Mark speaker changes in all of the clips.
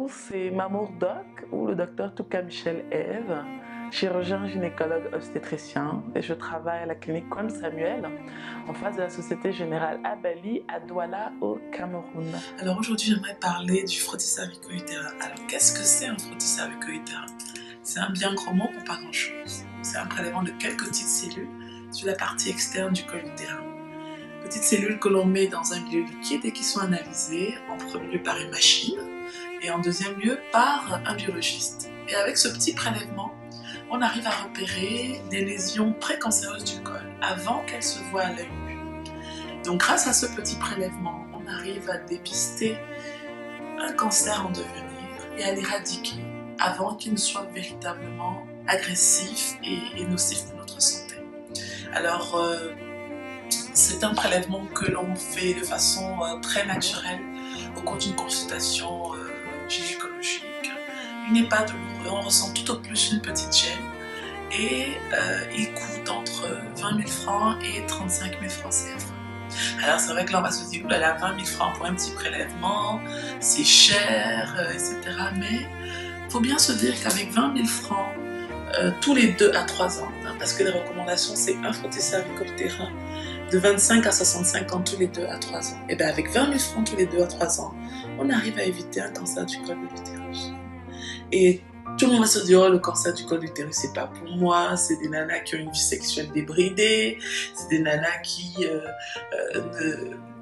Speaker 1: Bonjour, c'est Mamour Doc ou le docteur Touka Michel Eve, chirurgien gynécologue obstétricien, et je travaille à la clinique Kwame Samuel en face de la Société Générale à Bali, à Douala, au Cameroun.
Speaker 2: Alors aujourd'hui, j'aimerais parler du frottis cervico-utérin. Alors qu'est-ce que c'est un frottis cervico-utérin? C'est un bien gros mot pour pas grand-chose. C'est un prélèvement de quelques petites cellules sur la partie externe du col utérin. Petites cellules que l'on met dans un milieu liquide et qui sont analysées en premier lieu par une machine et en deuxième lieu par un biologiste. Et avec ce petit prélèvement, on arrive à repérer des lésions précancéreuses du col avant qu'elles se voient à l'œil nu. Donc grâce à ce petit prélèvement, on arrive à dépister un cancer en devenir et à l'éradiquer avant qu'il ne soit véritablement agressif et nocif pour notre santé. Alors c'est un prélèvement que l'on fait de façon très naturelle au cours d'une consultation gynécologique. Il n'est pas douloureux, on ressent tout au plus une petite gêne et il coûte entre 20 000 francs et 35 000 francs CFA. Alors c'est vrai que là on va se dire, oulala, 20 000 francs pour un petit prélèvement, c'est cher, etc. Mais il faut bien se dire qu'avec 20 000 francs tous les 2 à 3 ans, parce que les recommandations c'est un frottis cervico-utérin de 25 à 65 ans tous les 2 à 3 ans. Et bien avec 20 000 francs tous les 2 à 3 ans, on arrive à éviter un cancer du col de l'utérus. Et tout le monde va se dire, oh, le cancer du col de l'utérus, c'est pas pour moi, c'est des nanas qui ont une vie sexuelle débridée, c'est des nanas qui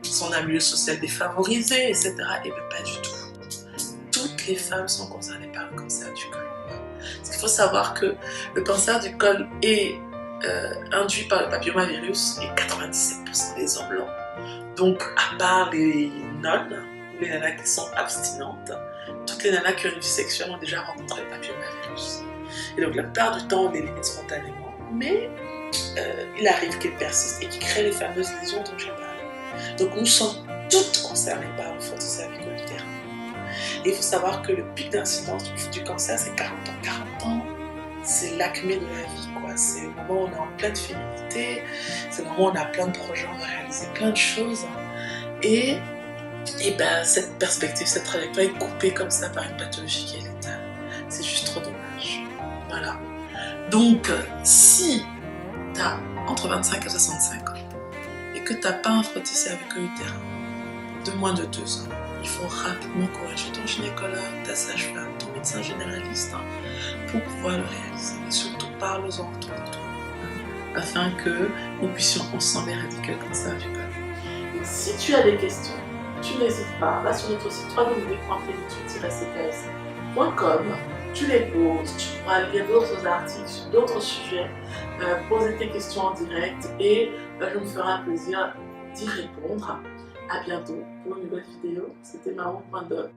Speaker 2: sont dans un milieu social défavorisé, etc. Et bien pas du tout. Toutes les femmes sont concernées par le cancer du col. Parce qu'il faut savoir que le cancer du col est induit par le papillomavirus et 97% des hommes l'ont. Donc, à part les nonnes, ou les nanas qui sont abstinentes, toutes les nanas qui ont une vie sexuelle ont déjà rencontré le papillomavirus. Et donc, la plupart du temps, on l'élimine spontanément, mais il arrive qu'il persiste et qu'il crée les fameuses lésions dont j'ai parlé. Donc, nous sommes toutes concernées par le frottis cervico-utérin. Et il faut savoir que le pic d'incidence du cancer, c'est 40 ans. 40 ans, c'est l'acmé de la vie, quoi. C'est le moment où on est en pleine féminité, c'est le moment où on a plein de projets, on va réaliser plein de choses. Et ben, cette perspective, cette trajectoire est coupée comme ça par une pathologie qui est létale. C'est juste trop dommage. Voilà. Donc, si tu as entre 25 et 65 ans et que tu n'as pas un frottis cervico-utérin de moins de 2 ans, il faut rapidement corriger ton gynécologue, ta sage-femme, ton médecin généraliste pour pouvoir le réaliser. Et surtout, parle-en autour de toi afin que nous puissions ensemble éradiquer le cancer du col. Si tu as des questions, tu n'hésites pas, va sur notre site www.plénitude-cps.com, tu les poses, tu pourras lire d'autres articles sur d'autres sujets, poser tes questions en direct et je me ferai un plaisir d'y répondre. À bientôt pour une nouvelle vidéo. C'était Maman.doc.